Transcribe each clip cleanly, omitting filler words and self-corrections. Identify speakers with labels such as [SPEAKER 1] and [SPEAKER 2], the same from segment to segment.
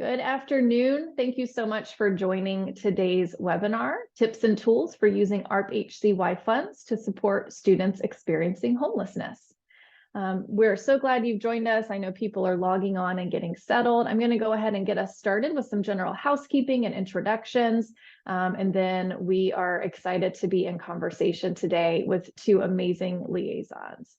[SPEAKER 1] Good afternoon. Thank you so much for joining today's webinar, Tips and Tools for Using ARP HCY Funds to Support Students Experiencing Homelessness. We're so glad you've joined us. I know people are logging on and getting settled. I'm going to go ahead and get us started with some general housekeeping and introductions. And then we are excited to be in conversation today with two amazing liaisons.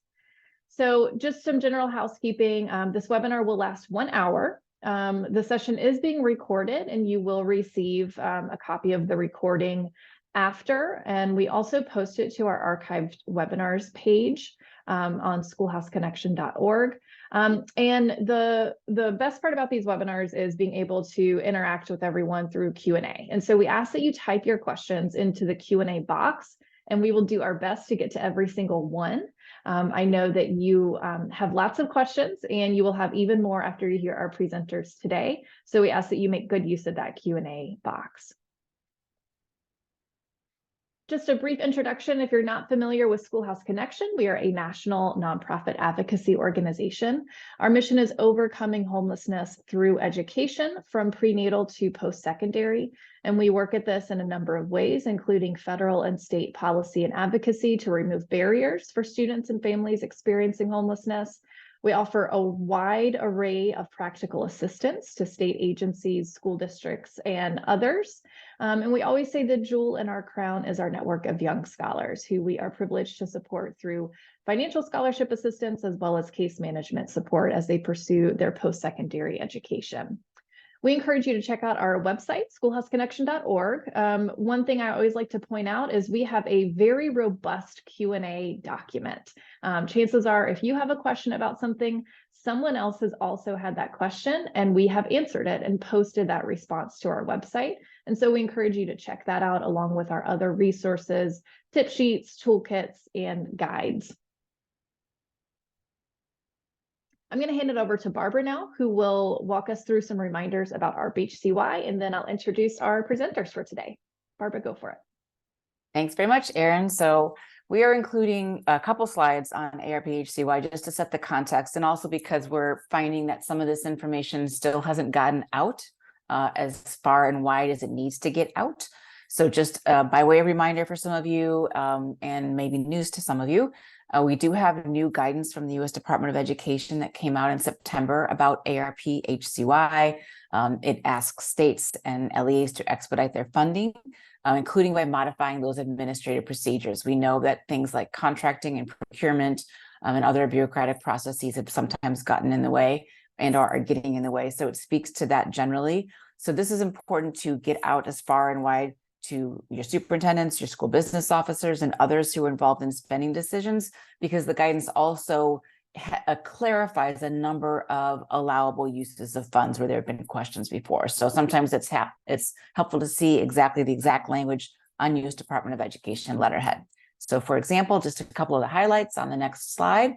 [SPEAKER 1] So just some general housekeeping. This webinar will last 1 hour. The session is being recorded and you will receive a copy of the recording after. And we also post it to our archived webinars page on schoolhouseconnection.org. And the best part about these webinars is being able to interact with everyone through Q&A. And so we ask that you type your questions into the Q&A box, and we will do our best to get to every single one. I know that you have lots of questions, and you will have even more after you hear our presenters today. So we ask that you make good use of that Q&A box. Just a brief introduction. If you're not familiar with Schoolhouse Connection, we are a national nonprofit advocacy organization. Our mission is overcoming homelessness through education from prenatal to post-secondary. And we work at this in a number of ways, including federal and state policy and advocacy to remove barriers for students and families experiencing homelessness. We offer a wide array of practical assistance to state agencies, school districts, and others. And we always say the jewel in our crown is our network of young scholars who we are privileged to support through financial scholarship assistance as well as case management support as they pursue their post-secondary education. We encourage you to check out our website, schoolhouseconnection.org. One thing I always like to point out is we have a very robust Q&A document. Chances are, if you have a question about something, someone else has also had that question, and we have answered it and posted that response to our website. And so we encourage you to check that out along with our other resources, tip sheets, toolkits, and guides. I'm going to hand it over to Barbara now, who will walk us through some reminders about ARP HCY, and then I'll introduce our presenters for today. Barbara, go for it.
[SPEAKER 2] Thanks very much, Erin. So we are including a couple slides on ARP HCY just to set the context, and also because we're finding that some of this information still hasn't gotten out as far and wide as it needs to get out. So just by way of reminder for some of you, and maybe news to some of you, we do have new guidance from the U.S. Department of Education that came out in September about ARP HCY. It asks states and LEAs to expedite their funding, including by modifying those administrative procedures. We know that things like contracting and procurement and other bureaucratic processes have sometimes gotten in the way and are getting in the way. So it speaks to that generally. So this is important to get out as far and wide to your superintendents, your school business officers, and others who are involved in spending decisions, because the guidance also clarifies a number of allowable uses of funds where there have been questions before. So sometimes it's helpful to see exactly the exact language on U.S. Department of Education letterhead. So for example, just a couple of the highlights on the next slide,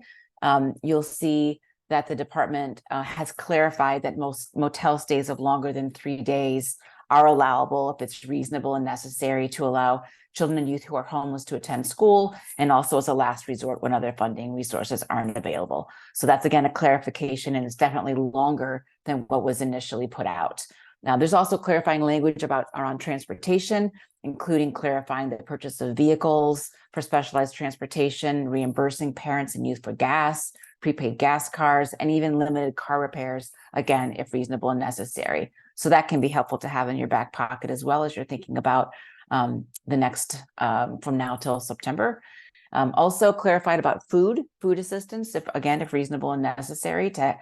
[SPEAKER 2] you'll see that the department has clarified that most motel stays of longer than 3 days are allowable if it's reasonable and necessary to allow children and youth who are homeless to attend school, and also as a last resort when other funding resources aren't available. So that's, again, a clarification, and it's definitely longer than what was initially put out. Now, there's also clarifying language around transportation, including clarifying the purchase of vehicles for specialized transportation, reimbursing parents and youth for gas, prepaid gas cards, and even limited car repairs, again, if reasonable and necessary. So that can be helpful to have in your back pocket as well as you're thinking about the next from now till September. Also clarified about food assistance, if reasonable and necessary, to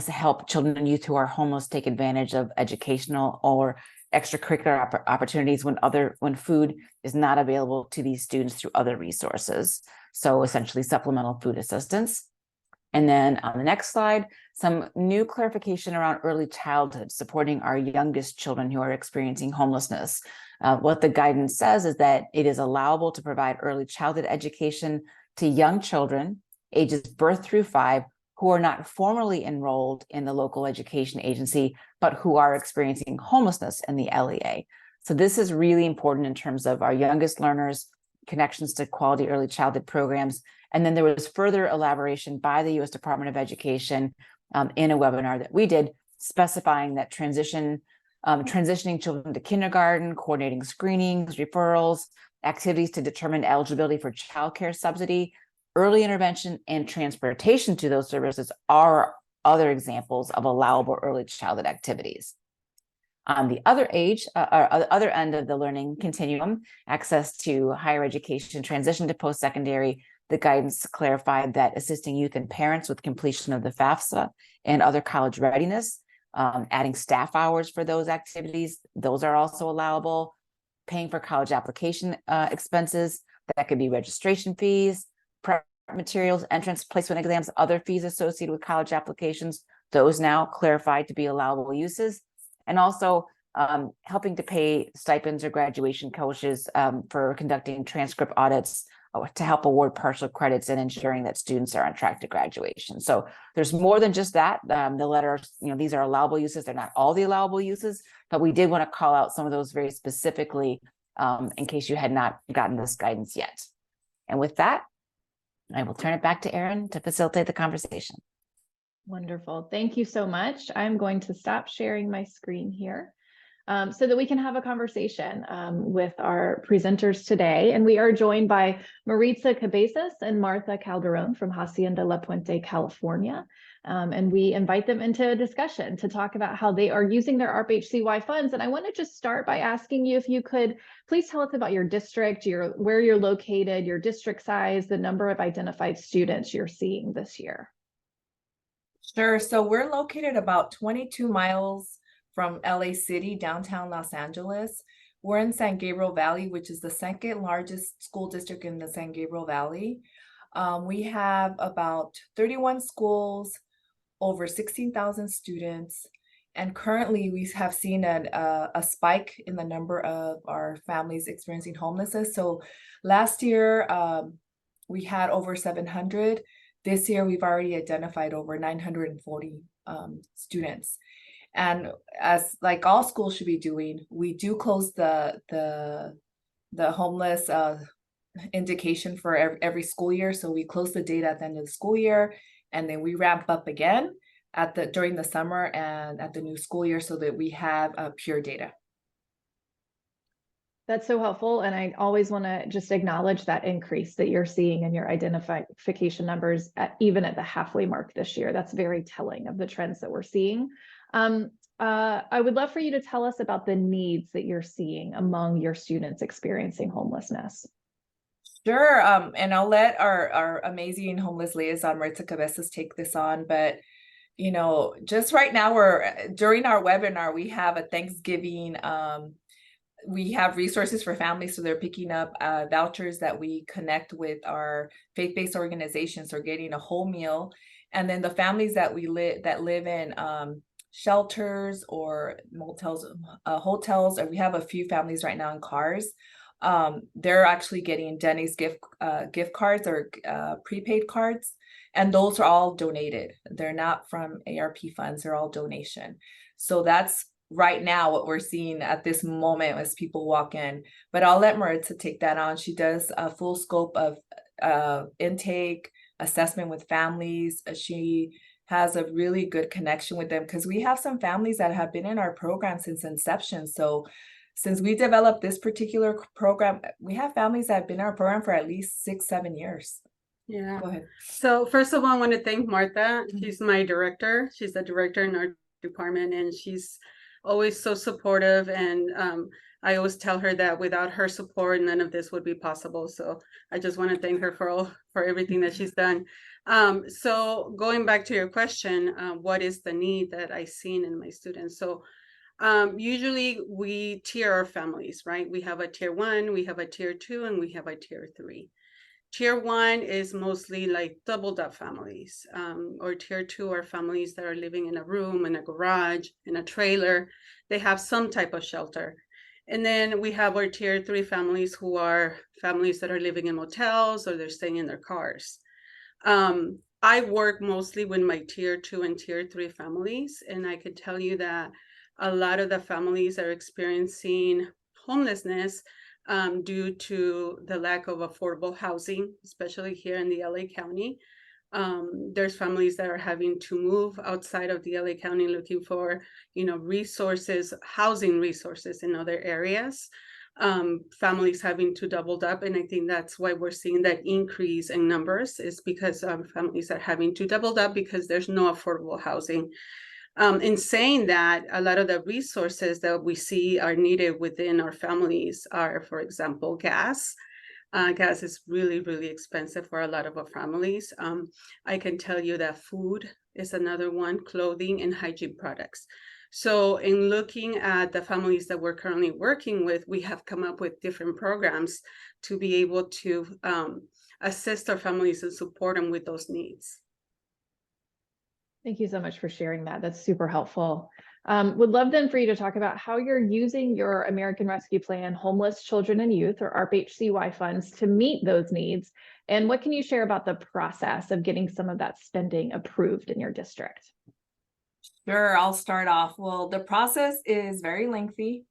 [SPEAKER 2] help children and youth who are homeless take advantage of educational or extracurricular opportunities when food is not available to these students through other resources. So essentially supplemental food assistance. And then on the next slide, some new clarification around early childhood, supporting our youngest children who are experiencing homelessness. What the guidance says is that it is allowable to provide early childhood education to young children, ages birth through 5, who are not formally enrolled in the local education agency, but who are experiencing homelessness in the LEA. So this is really important in terms of our youngest learners, connections to quality early childhood programs. And then there was further elaboration by the U.S. Department of Education in a webinar that we did specifying that transitioning children to kindergarten, coordinating screenings, referrals, activities to determine eligibility for childcare subsidy, early intervention, and transportation to those services are other examples of allowable early childhood activities. On the other other end of the learning continuum, access to higher education, transition to post-secondary, the guidance clarified that assisting youth and parents with completion of the FAFSA and other college readiness, adding staff hours for those activities, those are also allowable. Paying for college application expenses, that could be registration fees, prep materials, entrance placement exams, other fees associated with college applications, those now clarified to be allowable uses. And also helping to pay stipends or graduation coaches for conducting transcript audits to help award partial credits and ensuring that students are on track to graduation. So there's more than just that. The letter, these are allowable uses. They're not all the allowable uses, but we did want to call out some of those very specifically in case you had not gotten this guidance yet. And with that, I will turn it back to Erin to facilitate the conversation.
[SPEAKER 1] Wonderful. Thank you so much. I'm going to stop sharing my screen here so that we can have a conversation with our presenters today. And we are joined by Maritza Cabezas and Martha Calderon from Hacienda La Puente, California. And we invite them into a discussion to talk about how they are using their ARP HCY funds. And I want to just start by asking you if you could please tell us about your district, where you're located, your district size, the number of identified students you're seeing this year.
[SPEAKER 3] Sure. So we're located about 22 miles from LA City, downtown Los Angeles. We're in San Gabriel Valley, which is the second largest school district in the San Gabriel Valley. We have about 31 schools, over 16,000 students. And currently we have seen a spike in the number of our families experiencing homelessness. So last year we had over 700. This year, we've already identified over 940 students. And as like all schools should be doing, we do close the homeless indication for every school year. So we close the data at the end of the school year, and then we ramp up again during the summer and at the new school year so that we have pure data.
[SPEAKER 1] That's so helpful. And I always want to just acknowledge that increase that you're seeing in your identification numbers, even at the halfway mark this year. That's very telling of the trends that we're seeing. I would love for you to tell us about the needs that you're seeing among your students experiencing homelessness.
[SPEAKER 3] Sure. And I'll let our amazing homeless liaison, Maritza Cabezas, take this on. But, just right now, during our webinar, we have a Thanksgiving we have resources for families, so they're picking up vouchers that we connect with our faith-based organizations, or getting a whole meal. And then the families that live in shelters or motels, hotels, or we have a few families right now in cars. They're actually getting Denny's gift cards or prepaid cards, and those are all donated. They're not from ARP funds; they're all donation. So that's right now what we're seeing at this moment as people walk in. But I'll let Maritza take that on. She does a full scope of intake, assessment with families. She has a really good connection with them because we have some families that have been in our program since inception. So since we developed this particular program, we have families that have been in our program for at least 6-7 years.
[SPEAKER 4] Yeah.
[SPEAKER 3] Go ahead.
[SPEAKER 4] So first of all, I want to thank Martha. She's my director. She's the director in our department, and she's always so supportive. And I always tell her that without her support, none of this would be possible. So I just want to thank her for everything that she's done. So going back to your question, what is the need that I've seen in my students? So usually we tier our families, right? We have a tier 1, we have a tier 2, and we have a tier 3. Tier 1 is mostly like doubled up families, or tier 2 are families that are living in a room, in a garage, in a trailer. They have some type of shelter. And then we have our tier 3 families, who are families that are living in motels, or they're staying in their cars. I work mostly with my tier 2 and tier 3 families, and I could tell you that a lot of the families are experiencing homelessness due to the lack of affordable housing, especially here in the LA County. There's families that are having to move outside of the LA County looking for, resources, housing resources in other areas. Families having to double up. And I think that's why we're seeing that increase in numbers, is because families are having to double up because there's no affordable housing. In saying that, a lot of the resources that we see are needed within our families are, for example, gas. Gas is really, really expensive for a lot of our families. I can tell you that food is another one, clothing and hygiene products. So in looking at the families that we're currently working with, we have come up with different programs to be able to assist our families and support them with those needs.
[SPEAKER 1] Thank you so much for sharing that. That's super helpful. Would love then for you to talk about how you're using your American Rescue Plan Homeless Children and Youth, or ARP HCY funds, to meet those needs. And what can you share about the process of getting some of that spending approved in your district?
[SPEAKER 3] Sure, I'll start off. Well, the process is very lengthy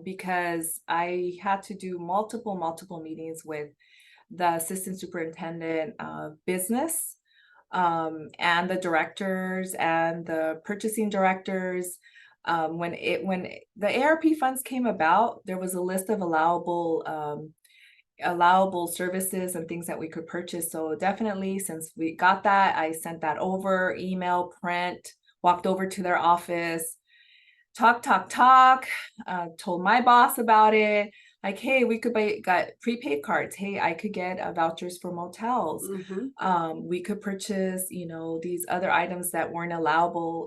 [SPEAKER 3] because I had to do multiple meetings with the assistant superintendent of business and the directors and the purchasing directors. When the ARP funds came about, there was a list of allowable services and things that we could purchase. So definitely, since we got that, I sent that over, email, print, walked over to their office, talk, told my boss about it. Like, hey, we could got prepaid cards. Hey, I could get vouchers for motels. We could purchase, these other items that weren't allowable,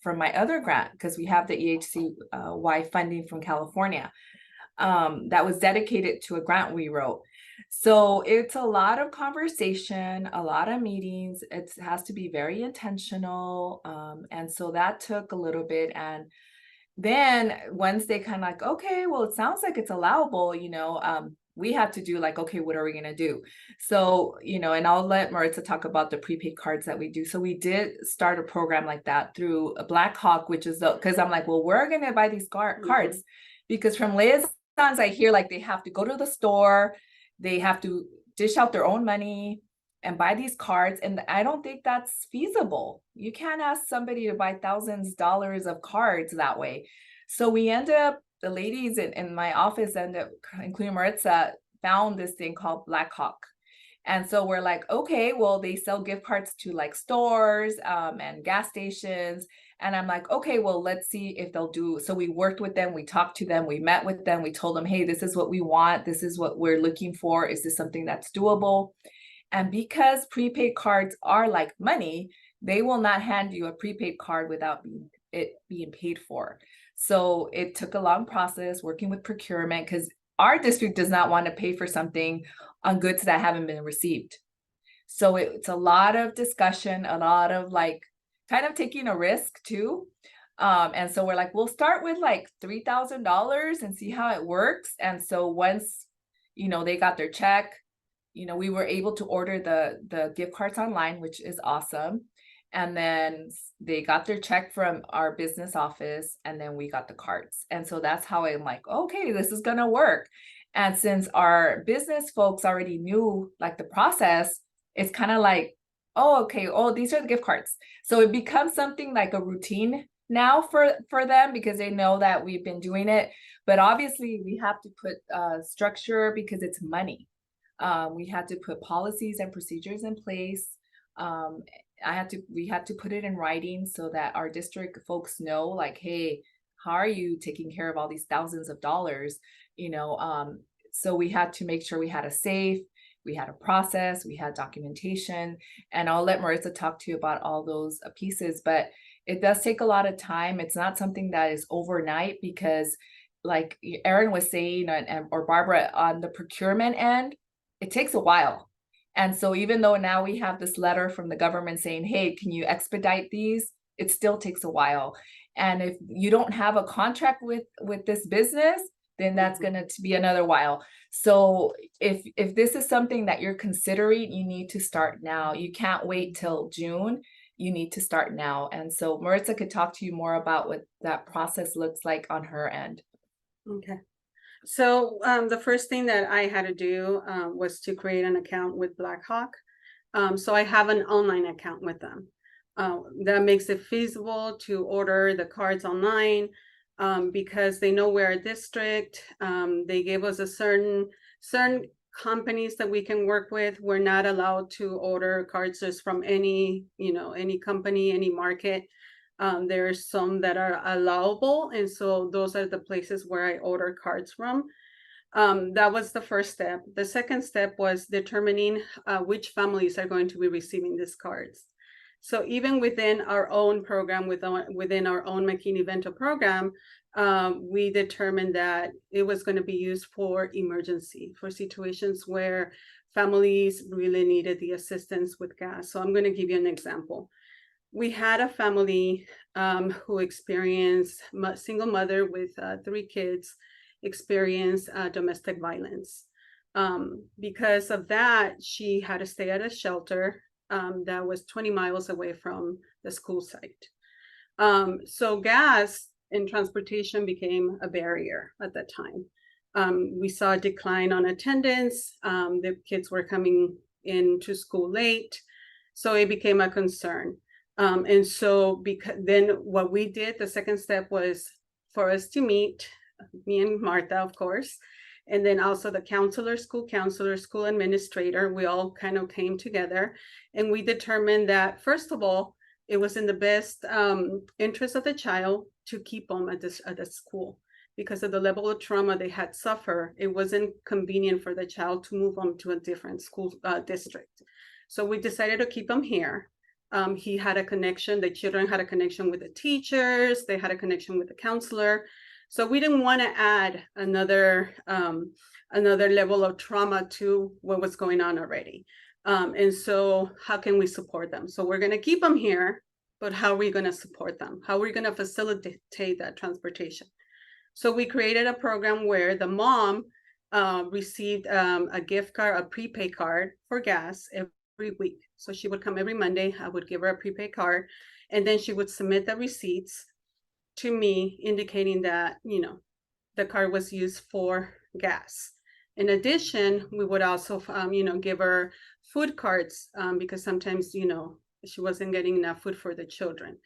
[SPEAKER 3] from my other grant, because we have the AHCY funding from California that was dedicated to a grant we wrote. So it's a lot of conversation, a lot of meetings. It has to be very intentional. And so that took a little bit. And then once they kind of like, okay, well, it sounds like it's allowable, we had to do like, okay, what are we going to do? So, and I'll let Maritza talk about the prepaid cards that we do. So we did start a program like that through Black Hawk, which is because I'm like, well, we're going to buy these cards because from liaisons, I hear like they have to go to the store, they have to dish out their own money and buy these cards. And I don't think that's feasible. You can't ask somebody to buy thousands of dollars of cards that way. So we ended up, the ladies in my office ended up, including Maritza, found this thing called Black Hawk. And so we're like, okay, well, they sell gift cards to like stores and gas stations. And I'm like, okay, well, let's see if they'll do. So we worked with them. We talked to them. We met with them. We told them, hey, this is what we want. This is what we're looking for. Is this something that's doable? And because prepaid cards are like money, they will not hand you a prepaid card without it being paid for. So it took a long process working with procurement because our district does not want to pay for something on goods that haven't been received. So it's a lot of discussion, a lot of like kind of taking a risk too. And so we're like, we'll start with like $3,000 and see how it works. And so once, they got their check, we were able to order the gift cards online, which is awesome. And then they got their check from our business office and then we got the cards. And so that's how I'm like, okay, this is going to work. And since our business folks already knew like the process, it's kind of like, oh, okay, oh, these are the gift cards. So it becomes something like a routine now for them because they know that we've been doing it. But obviously we have to put structure because it's money. We had to put policies and procedures in place. We had to put it in writing so that our district folks know like, hey, how are you taking care of all these thousands of dollars? So we had to make sure we had a safe, we had a process, we had documentation, and I'll let Maritza talk to you about all those pieces, but it does take a lot of time. It's not something that is overnight because like Erin was saying, or Barbara, on the procurement end, it takes a while. And so even though now we have this letter from the government saying, hey, can you expedite these? It still takes a while. And if you don't have a contract with this business, then that's going to be another while. So if this is something that you're considering, you need to start now. You can't wait till June. You need to start now. And so Maritza could talk to you more about what that process looks like on her end.
[SPEAKER 4] Okay. So the first thing that I had to do was to create an account with Black Hawk. So I have an online account with them. That makes it feasible to order the cards online, because they know we're a district. They gave us a certain companies that we can work with. We're not allowed to order cards just from any company, any market. There's some that are allowable, and so those are the places where I order cards from. That was the first step. The second step was determining which families are going to be receiving these cards. So even within our own program, within our own McKinney-Vento program, we determined that it was going to be used for emergency, for situations where families really needed the assistance with gas. So I'm going to give you an example. We had a family who experienced, single mother with 3 kids, experience domestic violence. Because of that, she had to stay at a shelter that was 20 miles away from the school site. So gas and transportation became a barrier at that time. We saw a decline on attendance. The kids were coming into school late, so it became a concern. And so then what we did, the second step was for us to meet, me and Martha, of course, and then also the counselor, school administrator. We all kind of came together, and we determined that, first of all, it was in the best interest of the child to keep them at the school, because of the level of trauma they had suffered. It wasn't convenient for the child to move them to a different school district. So we decided to keep them here. He had a connection, the children had a connection with the teachers, they had a connection with the counselor. So we didn't want to add another level of trauma to what was going on already. And so how can we support them? So we're going to keep them here, but how are we going to support them? How are we going to facilitate that transportation? So we created a program where the mom received a gift card, a prepaid card for gas every week. So she would come every Monday. I would give her a prepaid card, and then she would submit the receipts to me, indicating that, the card was used for gas. In addition, we would also, give her food cards, because sometimes, she wasn't getting enough food for the children.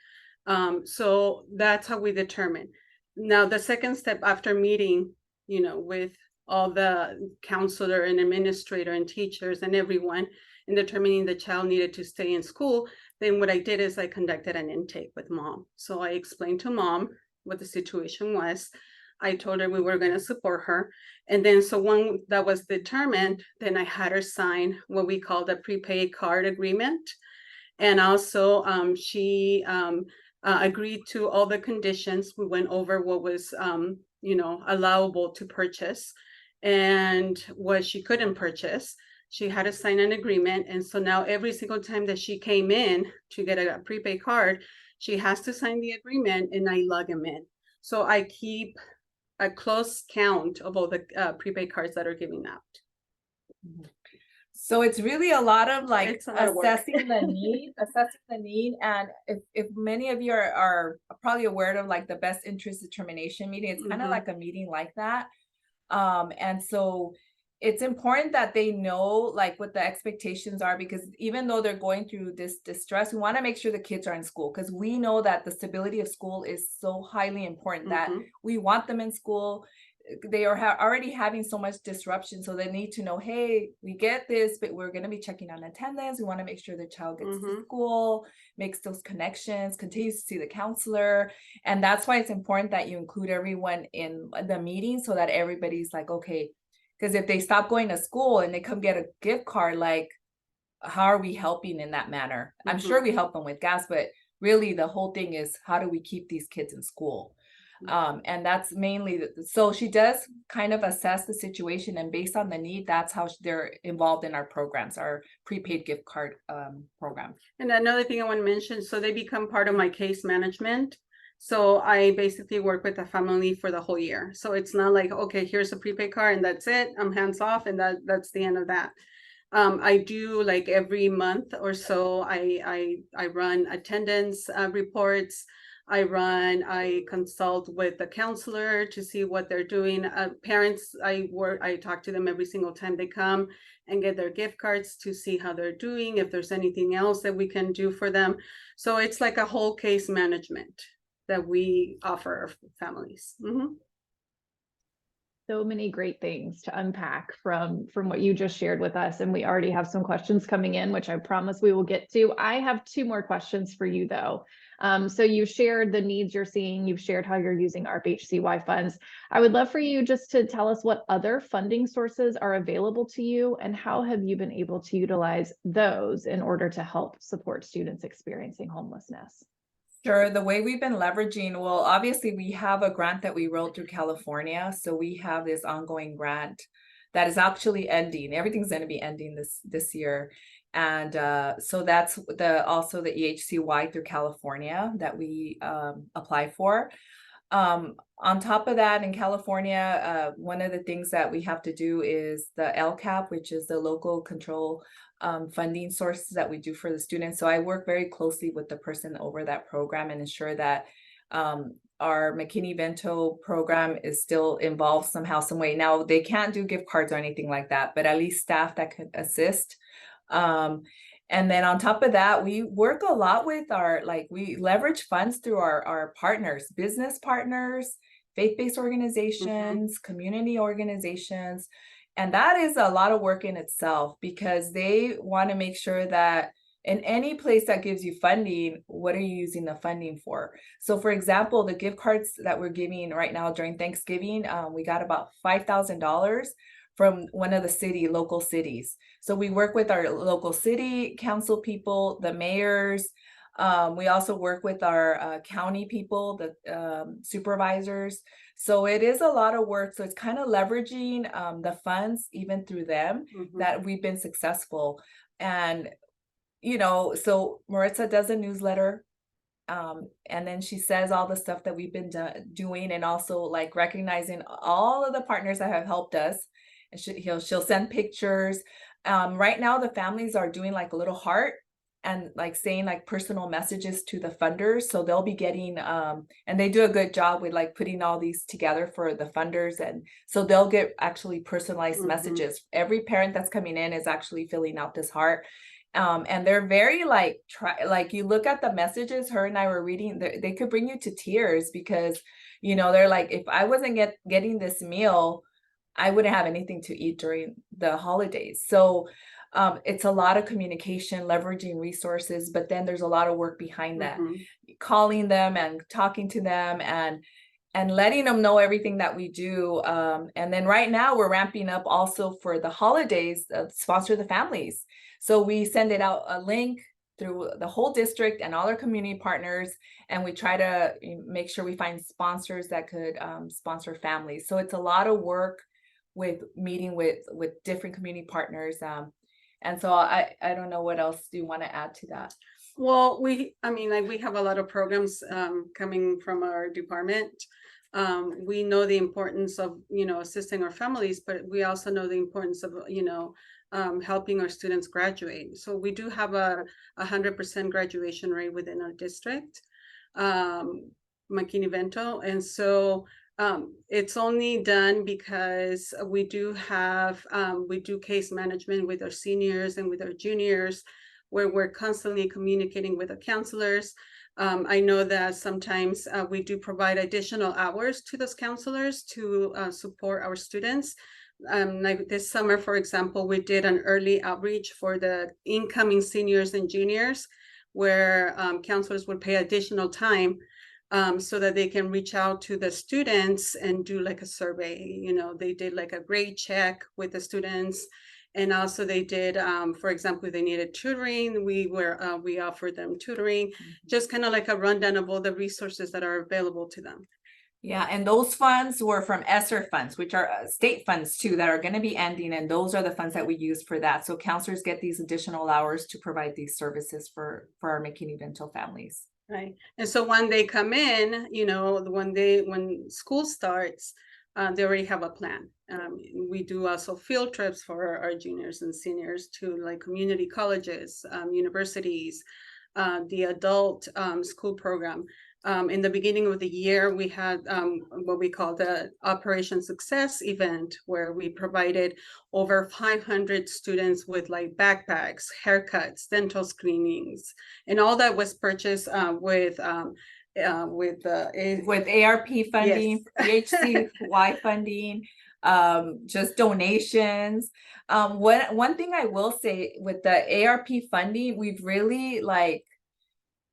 [SPEAKER 4] So that's how we determine. Now, the second step after meeting, with all the counselor and administrator and teachers and everyone, in determining the child needed to stay in school, then what I did is I conducted an intake with mom. So I explained to mom what the situation was. I told her we were going to support her. And then so when that was determined, then I had her sign what we call the prepaid card agreement. And also she agreed to all the conditions. We went over what was, allowable to purchase and what she couldn't purchase. She had to sign an agreement. And so now every single time that she came in to get a prepaid card, she has to sign the agreement, and I log them in. So I keep a close count of all the prepaid cards that are given out.
[SPEAKER 3] So it's really a lot of
[SPEAKER 4] assessing
[SPEAKER 3] the need. And if many of you are probably aware of the best interest determination meeting, it's kind of like a meeting like that. And so it's important that they know what the expectations are, because even though they're going through this distress, we want to make sure the kids are in school, because we know that the stability of school is so highly important that we want them in school. They are already having so much disruption, so they need to know, hey, we get this, but we're going to be checking on attendance. We want to make sure the child gets to school, makes those connections, continues to see the counselor. And that's why it's important that you include everyone in the meeting, so that everybody's okay. Because if they stop going to school and they come get a gift card, how are we helping in that manner? I'm sure we help them with gas, but really the whole thing is, how do we keep these kids in school? And that's mainly, so she does kind of assess the situation, and based on the need, that's how they're involved in our programs, our prepaid gift card program.
[SPEAKER 4] And another thing I want to mention, so they become part of my case management. So I basically work with the family for the whole year. So it's not okay, here's a prepaid card and that's it, I'm hands off, and that's the end of that. I do every month or so, I run attendance reports. I consult with the counselor to see what they're doing. Parents, I talk to them every single time they come and get their gift cards to see how they're doing, if there's anything else that we can do for them. So it's like a whole case management that we offer our families.
[SPEAKER 1] So many great things to unpack from what you just shared with us. And we already have some questions coming in, which I promise we will get to. I have 2 more questions for you though. So you shared the needs you're seeing, you've shared how you're using ARP HCY funds. I would love for you just to tell us what other funding sources are available to you and how have you been able to utilize those in order to help support students experiencing homelessness?
[SPEAKER 3] Sure. The way we've been leveraging, well, obviously we have a grant that we wrote through California. So we have this ongoing grant that is actually ending. Everything's going to be ending this year. And so that's also the EHCY through California that we apply for. On top of that, in California, one of the things that we have to do is the LCAP, which is the local control funding sources that we do for the students. So I work very closely with the person over that program and ensure that our McKinney-Vento program is still involved somehow, some way. Now, they can't do gift cards or anything like that, but at least staff that could assist. And then on top of that, we work a lot with we leverage funds through our partners, business partners, faith-based organizations, community organizations. And that is a lot of work in itself because they want to make sure that in any place that gives you funding, what are you using the funding for? So for example, the gift cards that we're giving right now during Thanksgiving, we got about $5,000 from one of the local cities. So we work with our local city council people, the mayors. We also work with our county people, the supervisors. So it is a lot of work. So it's kind of leveraging the funds even through them that we've been successful. And, so Maritza does a newsletter. And then she says all the stuff that we've been doing and also recognizing all of the partners that have helped us. And she'll send pictures. Right now, the families are doing a little heart and saying personal messages to the funders. So they'll be getting, and they do a good job with putting all these together for the funders. And so they'll get actually personalized messages. Every parent that's coming in is actually filling out this heart. And they're very you look at the messages her and I were reading, they could bring you to tears because, they're if I wasn't getting this meal, I wouldn't have anything to eat during the holidays. So it's a lot of communication, leveraging resources, but then there's a lot of work behind that, calling them and talking to them and letting them know everything that we do. And then right now we're ramping up also for the holidays, sponsor the families. So we send it out a link through the whole district and all our community partners. And we try to make sure we find sponsors that could sponsor families. So it's a lot of work with meeting with different community partners. And so I don't know what else do you want to add to that?
[SPEAKER 4] Well, we have a lot of programs coming from our department. We know the importance of, assisting our families, but we also know the importance of, helping our students graduate. So we do have a 100% graduation rate within our district, McKinney-Vento. And so it's only done because we do case management with our seniors and with our juniors, where we're constantly communicating with the counselors. I know that sometimes we do provide additional hours to those counselors to support our students. Like this summer, for example, we did an early outreach for the incoming seniors and juniors, where counselors would pay additional time so that they can reach out to the students and do a survey. They did a grade check with the students. And also they did, for example, if they needed tutoring, we offered them tutoring, just kind of a rundown of all the resources that are available to them.
[SPEAKER 3] Yeah, and those funds were from ESSER funds, which are state funds too, that are going to be ending. And those are the funds that we use for that. So counselors get these additional hours to provide these services for our McKinney-Vento families.
[SPEAKER 4] Right. And so when they come in, when school starts, they already have a plan. We do also field trips for our juniors and seniors to community colleges, universities, the adult school program. in the beginning of the year, we had what we call the Operation Success event, where we provided over 500 students with like backpacks, haircuts, dental screenings, and all that was purchased with ARP
[SPEAKER 3] funding, HCY funding, just donations. One thing I will say with the ARP funding, we've really like,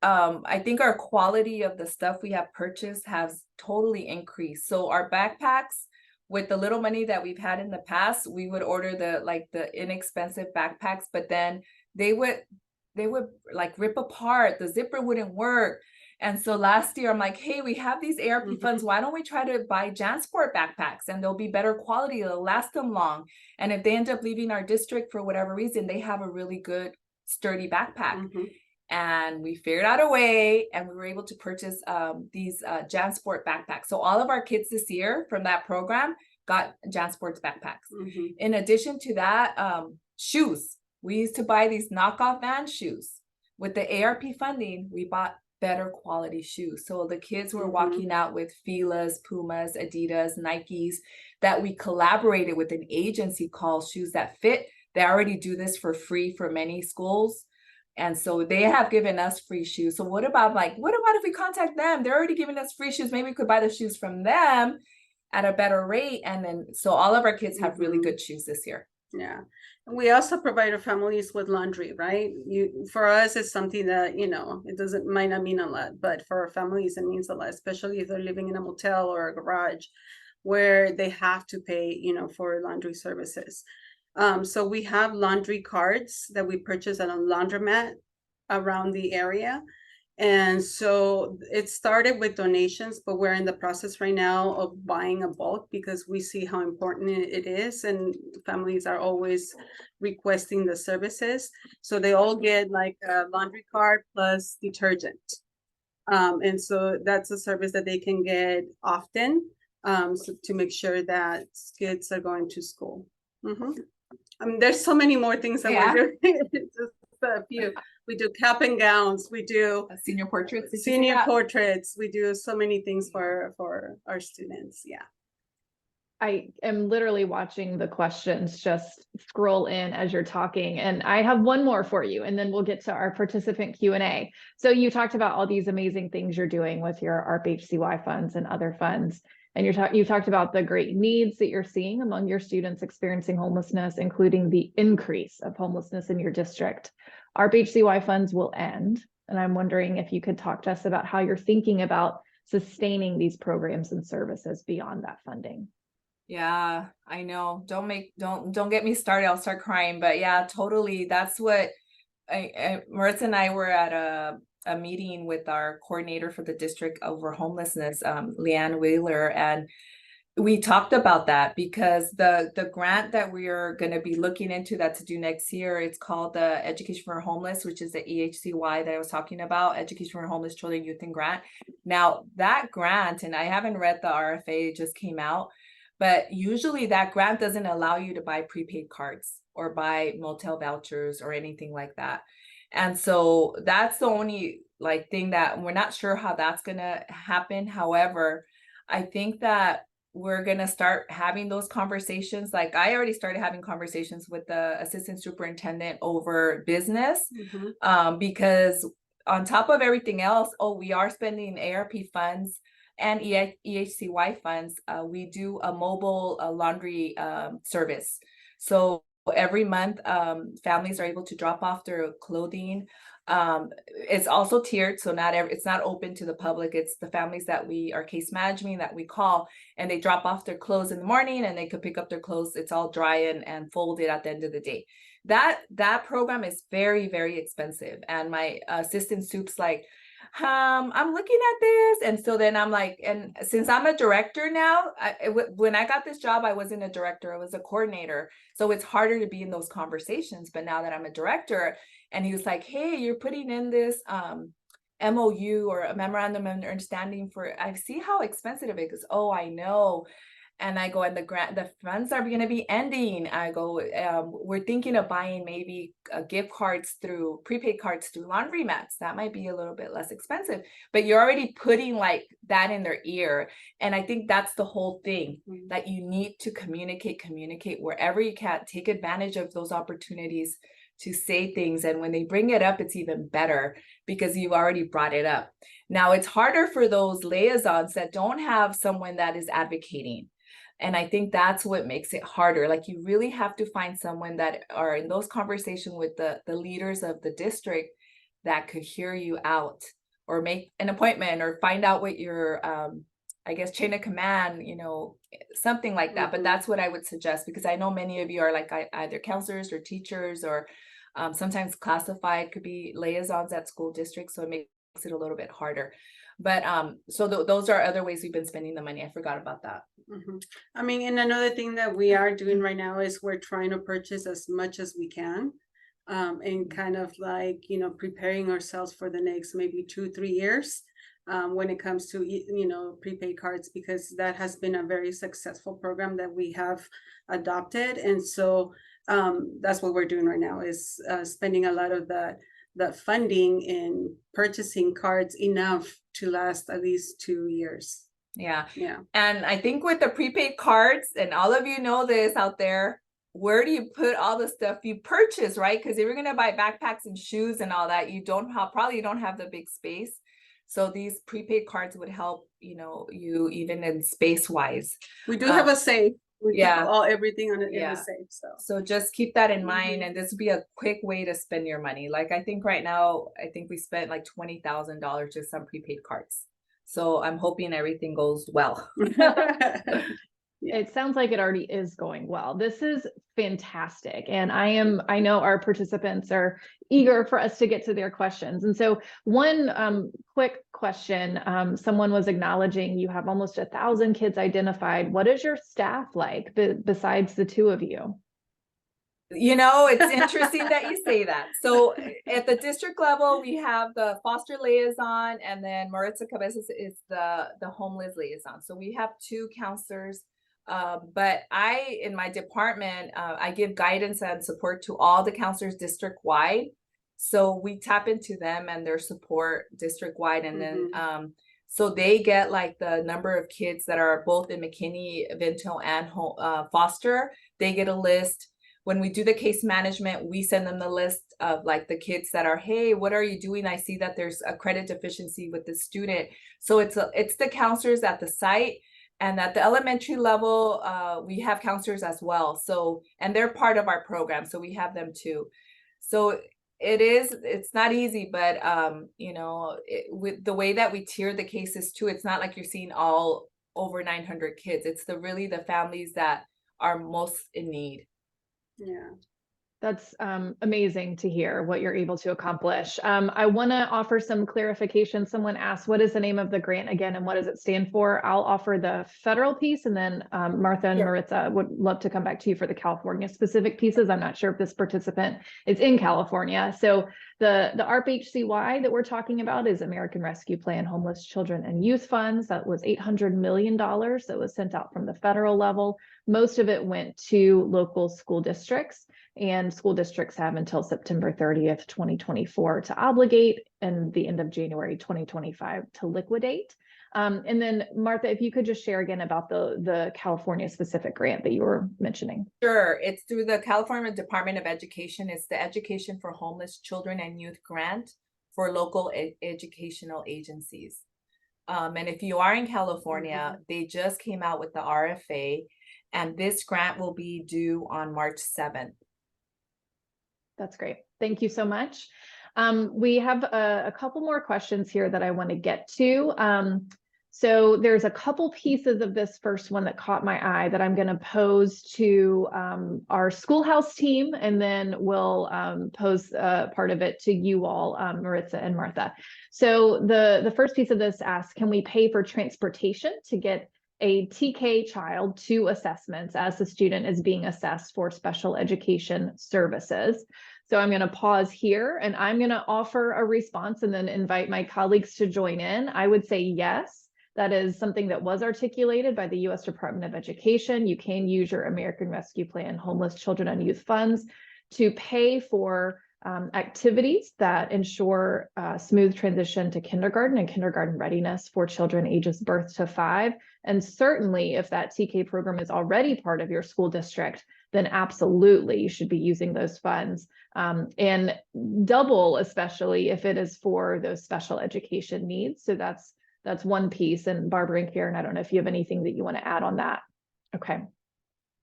[SPEAKER 3] I think our quality of the stuff we have purchased has totally increased. So our backpacks, with the little money that we've had in the past, we would order the inexpensive backpacks, but then they would like rip apart, the zipper wouldn't work. And so last year I'm like, hey, we have these ARP funds, why don't we try to buy JanSport backpacks, and they'll be better quality, they'll last them long. And if they end up leaving our district for whatever reason, they have a really good sturdy backpack. And we figured out a way, and we were able to purchase these JanSport backpacks. So all of our kids this year from that program got JanSport's backpacks. In addition to that, shoes. We used to buy these knockoff Vans shoes. With the ARP funding, we bought better quality shoes. So the kids were walking out with Fila's, Pumas, Adidas, Nikes, that we collaborated with an agency called Shoes That Fit. They already do this for free for many schools. And so they have given us free shoes. So what about if we contact them? They're already giving us free shoes. Maybe we could buy the shoes from them at a better rate. And then, so all of our kids have really good shoes this year.
[SPEAKER 4] Yeah. And we also provide our families with laundry, right? For us, it's something that, it might not mean a lot, but for our families, it means a lot, especially if they're living in a motel or a garage where they have to pay, for laundry services. So we have laundry cards that we purchase at a laundromat around the area. And so it started with donations, but we're in the process right now of buying a bulk because we see how important it is. And families are always requesting the services. So they all get like a laundry card plus detergent. And so that's a service that they can get often, so to make sure that kids are going to school. There's so many more things that we're doing. Just a few. We do cap and gowns. We do
[SPEAKER 3] senior portraits.
[SPEAKER 4] We do so many things for our students. Yeah.
[SPEAKER 1] I am literally watching the questions just scroll in as you're talking, and I have one more for you, and then we'll get to our participant Q&A. So you talked about all these amazing things you're doing with your ARP HCY funds and other funds. And you talked about the great needs that you're seeing among your students experiencing homelessness, including the increase of homelessness in your district. ARP HCY funds will end, and I'm wondering if you could talk to us about how you're thinking about sustaining these programs and services beyond that funding.
[SPEAKER 3] Yeah, I know. Don't get me started. I'll start crying. But yeah, totally. That's what Maritza and I were at a meeting with our coordinator for the district over homelessness, Leanne Wheeler, and we talked about that because the grant that we are going to be looking into that's due next year, it's called the Education for Homeless, which is the EHCY that I was talking about, Education for Homeless Children, Youth and Grant. Now that grant, and I haven't read the RFA, it just came out, but usually that grant doesn't allow you to buy prepaid cards or buy motel vouchers or anything like that. And so that's the only thing that we're not sure how that's going to happen. However, I think that we're going to start having those conversations. Like I already started having conversations with the assistant superintendent over business, because on top of everything else, we are spending ARP funds and EHCY funds. We do a mobile laundry service. So every month, families are able to drop off their clothing. It's also tiered, so it's not open to the public. It's the families that we are case managing that we call, and they drop off their clothes in the morning, and they could pick up their clothes. It's all dry and folded at the end of the day. That program is very, very expensive, and my assistant soup's like, I'm looking at this. And so then I'm like, and since I'm a director now, when I got this job, I wasn't a director, I was a coordinator. So it's harder to be in those conversations. But now that I'm a director, and he was like, hey, you're putting in this MOU or a memorandum of understanding I see how expensive it is. Oh, I know. And I go, and the funds are going to be ending. I go, we're thinking of buying maybe gift cards through prepaid cards through laundromats. That might be a little bit less expensive, but you're already putting like that in their ear. And I think that's the whole thing, that you need to communicate wherever you can. Take advantage of those opportunities to say things. And when they bring it up, it's even better because you've already brought it up. Now it's harder for those liaisons that don't have someone that is advocating. And I think that's what makes it harder. Like you really have to find someone that are in those conversations with the leaders of the district that could hear you out, or make an appointment, or find out what your, I guess, chain of command, you know, something like that. But that's what I would suggest, because I know many of you are like either counselors or teachers, or sometimes classified, could be liaisons at school districts. So it makes it a little bit harder. But so those are other ways we've been spending the money. I forgot about that.
[SPEAKER 4] I mean, and another thing that we are doing right now is we're trying to purchase as much as we can, and kind of like, you know, preparing ourselves for the next maybe 2-3 years when it comes to, you know, prepaid cards, because that has been a very successful program that we have adopted. And so that's what we're doing right now, is spending a lot of the funding in purchasing cards enough to last at least 2 years.
[SPEAKER 3] Yeah.
[SPEAKER 4] Yeah.
[SPEAKER 3] And I think with the prepaid cards, and all of you know this out there, where do you put all the stuff you purchase, right? Because if you're going to buy backpacks and shoes and all that, you probably don't have the big space. So these prepaid cards would help, you know, you even in space wise.
[SPEAKER 4] We do have a safe. We keep
[SPEAKER 3] Yeah.
[SPEAKER 4] everything on it in the safe.
[SPEAKER 3] So just keep that in mind, and this would be a quick way to spend your money. Like I think right now, I think we spent like $20,000 just on prepaid cards. So I'm hoping everything goes well.
[SPEAKER 1] It sounds like it already is going well. This is fantastic. And I know our participants are eager for us to get to their questions. And so one quick question, someone was acknowledging you have almost 1,000 kids identified. What is your staff like besides the two of you?
[SPEAKER 3] You know, it's interesting that you say that. So at the district level, we have the foster liaison, and then Maritza Cabezas is the homeless liaison. So we have 2 counselors. But in my department, I give guidance and support to all the counselors district wide. So we tap into them and their support district wide. And then, so they get like the number of kids that are both in McKinney, Vinto, and foster. They get a list. When we do the case management, we send them the list of like the kids that are, hey, what are you doing? I see that there's a credit deficiency with the student. So it's the counselors at the site. And at the elementary level, we have counselors as well. So, and they're part of our program. So we have them too. So it's not easy, but you know, with the way that we tier the cases too, it's not like you're seeing all over 900 kids. It's really the families that are most in need.
[SPEAKER 4] Yeah.
[SPEAKER 1] That's amazing to hear what you're able to accomplish. I want to offer some clarification. Someone asked, what is the name of the grant again, and what does it stand for? I'll offer the federal piece, and then Martha and Maritza would love to come back to you for the California specific pieces. I'm not sure if this participant is in California. So the ARP HCY that we're talking about is American Rescue Plan Homeless Children and Youth Funds. That was $800 million that was sent out from the federal level. Most of it went to local school districts, and school districts have until September 30th, 2024 to obligate, and the end of January 2025 to liquidate. And then Martha, if you could just share again about the California specific grant that you were mentioning.
[SPEAKER 3] Sure. It's through the California Department of Education. It's the Education for Homeless Children and Youth grant for local educational agencies. And if you are in California, they just came out with the RFA, and this grant will be due on March 7th.
[SPEAKER 1] That's great. Thank you so much. We have a couple more questions here that I want to get to. So there's a couple pieces of this first one that caught my eye that I'm going to pose to our SchoolHouse team, and then we'll pose part of it to you all, Maritza and Martha. So the first piece of this asks, can we pay for transportation to get a TK child to assessments as the student is being assessed for special education services? So I'm going to pause here, and I'm going to offer a response and then invite my colleagues to join in. I would say yes. That is something that was articulated by the U.S. Department of Education. You can use your American Rescue Plan Homeless Children and Youth Funds to pay for activities that ensure smooth transition to kindergarten and kindergarten readiness for children ages birth to 5. And certainly if that TK program is already part of your school district, then absolutely you should be using those funds, and double, especially if it is for those special education needs. So that's one piece. And Barbara and Karen, I don't know if you have anything that you want to add on that. Okay.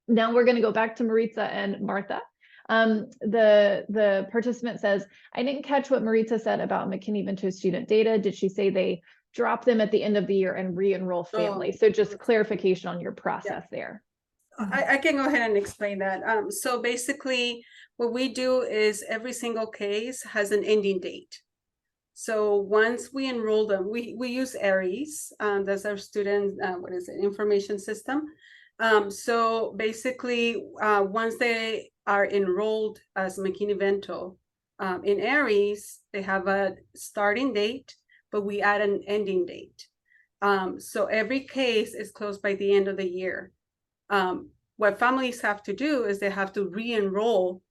[SPEAKER 1] Now we're going to go back to Maritza and Martha. The participant says, I didn't catch what Maritza said about McKinney-Vento student data. Did she say they drop them at the end of the year and re-enroll families? So just clarification on your process there.
[SPEAKER 4] I can go ahead and explain that. So basically what we do is every single case has an ending date. So once we enroll them, we use ARIS, that's our student, information system. So basically, once they are enrolled as McKinney-Vento in ARIS, they have a starting date, but we add an ending date. So every case is closed by the end of the year. What families have to do is they have to re-enroll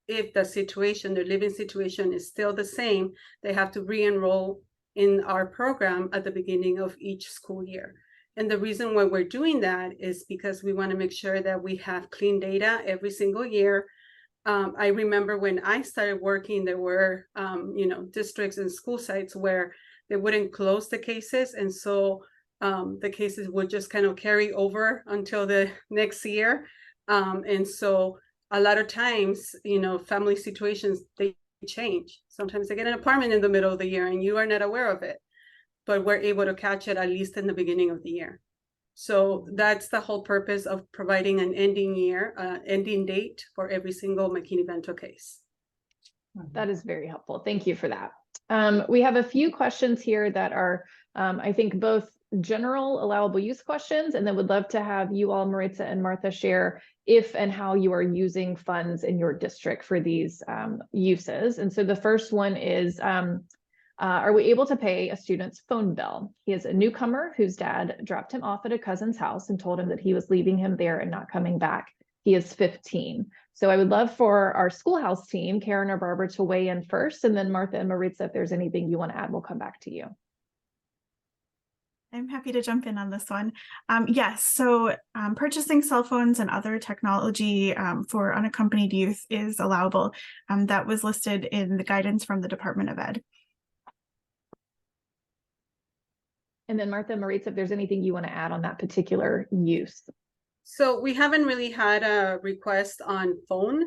[SPEAKER 4] if the situation, their living situation is still the same. They have to re-enroll in our program at the beginning of each school year. And the reason why we're doing that is because we want to make sure that we have clean data every single year. I remember when I started working, there were, districts and school sites where they wouldn't close the cases. And so the cases would just kind of carry over until the next year. And so a lot of times, family situations, they change. Sometimes they get an apartment in the middle of the year and you are not aware of it, but we're able to catch it at least in the beginning of the year. So that's the whole purpose of providing an ending date for every single McKinney-Vento case.
[SPEAKER 1] That is very helpful. Thank you for that. We have a few questions here that are, I think, both general allowable use questions, and then would love to have you all, Maritza and Martha, share if and how you are using funds in your district for these uses. And so the first one is, are we able to pay a student's phone bill? He is a newcomer whose dad dropped him off at a cousin's house and told him that he was leaving him there and not coming back. He is 15. So I would love for our schoolhouse team, Karen or Barbara, to weigh in first, and then Martha and Maritza, if there's anything you want to add, we'll come back to you.
[SPEAKER 5] I'm happy to jump in on this one. Yes, so purchasing cell phones and other technology for unaccompanied youth is allowable. That was listed in the guidance from the Department of Ed.
[SPEAKER 1] And then Martha and Maritza, if there's anything you want to add on that particular use.
[SPEAKER 4] So we haven't really had a request on phone.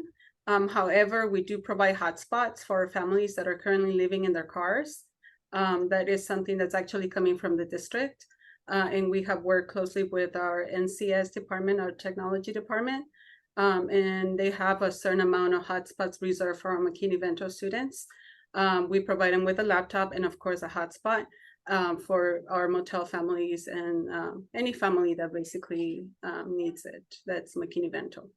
[SPEAKER 4] However, we do provide hotspots for families that are currently living in their cars. That is something that's actually coming from the district. And we have worked closely with our NCS department, our technology department. And they have a certain amount of hotspots reserved for our McKinney-Vento students. We provide them with a laptop and of course a hotspot for our motel families and any family that basically needs it. That's McKinney-Vento.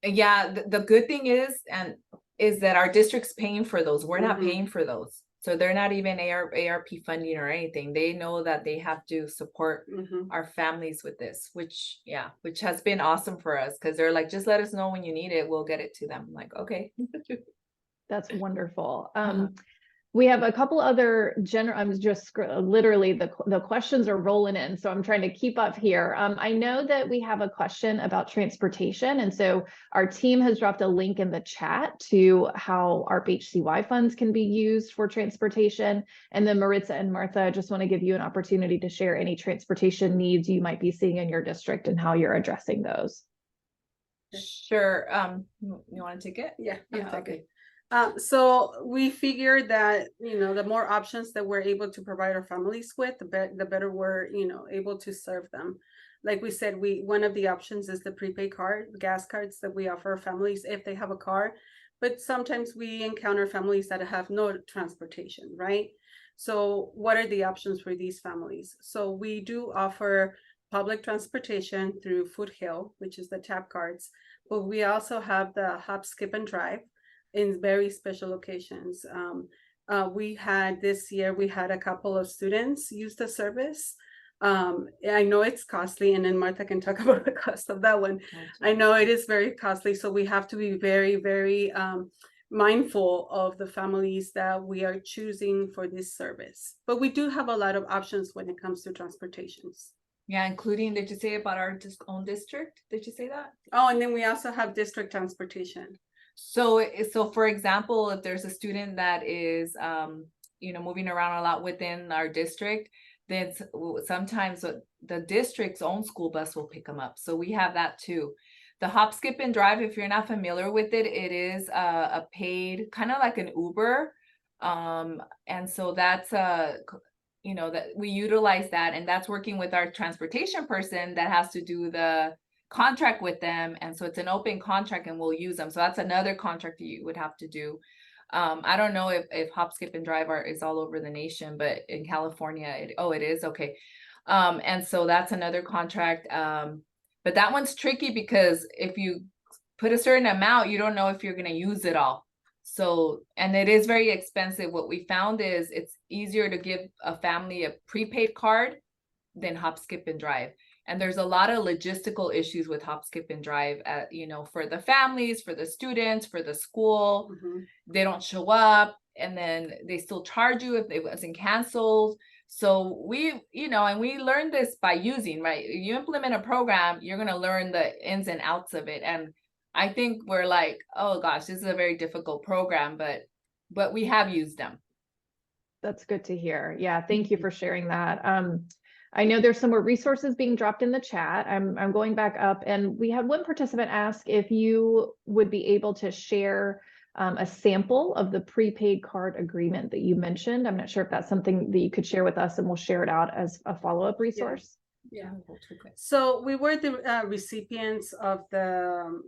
[SPEAKER 3] Yeah, the good thing is that our district's paying for those. We're not paying for those. So they're not even ARP funding or anything. They know that they have to support our families with this, which has been awesome for us, because they're like, just let us know when you need it. We'll get it to them. I'm like, okay.
[SPEAKER 1] That's wonderful. We have a couple other I'm just literally the questions are rolling in, so I'm trying to keep up here. I know that we have a question about transportation, and so our team has dropped a link in the chat to how ARP HCY funds can be used for transportation. And then Maritza and Martha, I just want to give you an opportunity to share any transportation needs you might be seeing in your district and how you're addressing those.
[SPEAKER 3] Sure. You want to take it?
[SPEAKER 4] Yeah.
[SPEAKER 3] Okay.
[SPEAKER 4] So we figured that, the more options that we're able to provide our families with, the better we're, able to serve them. Like we said, one of the options is the prepaid gas cards that we offer families if they have a car, but sometimes we encounter families that have no transportation, right? So what are the options for these families? So we do offer public transportation through Foothill, which is the tap cards, but we also have the hop, skip, and drive in very special locations. This year, we had a couple of students use the service. I know it's costly, and then Martha can talk about the cost of that one. I know it is very costly, so we have to be very, very mindful of the families that we are choosing for this service. But we do have a lot of options when it comes to transportations.
[SPEAKER 3] Yeah, including, did you say about our own district? Did you say that?
[SPEAKER 4] Oh, and then we also have district transportation.
[SPEAKER 3] So for example, if there's a student that is, moving around a lot within our district, then sometimes the district's own school bus will pick them up. So we have that too. The Hop, Skip, and Drive, if you're not familiar with it, it is a paid, kind of like an Uber. And so that's that we utilize that, and that's working with our transportation person that has to do the contract with them. And so it's an open contract and we'll use them. So that's another contract that you would have to do. I don't know if Hop, Skip, and Drive is all over the nation, but in California, it is. Okay. And so that's another contract. But that one's tricky because if you put a certain amount, you don't know if you're going to use it all. So, and it is very expensive. What we found is it's easier to give a family a prepaid card than Hop, Skip, and Drive. And there's a lot of logistical issues with Hop, Skip, and Drive, for the families, for the students, for the school.
[SPEAKER 4] Mm-hmm.
[SPEAKER 3] They don't show up, and then they still charge you if it wasn't canceled. So we learned this by using, right? You implement a program, you're going to learn the ins and outs of it. And I think we're like, oh gosh, this is a very difficult program, but we have used them.
[SPEAKER 1] That's good to hear. Yeah, thank you for sharing that. I know there's some more resources being dropped in the chat. I'm going back up, and we had one participant ask if you would be able to share a sample of the prepaid card agreement that you mentioned. I'm not sure if that's something that you could share with us, and we'll share it out as a follow-up resource.
[SPEAKER 4] Yeah. So we were the recipients of the,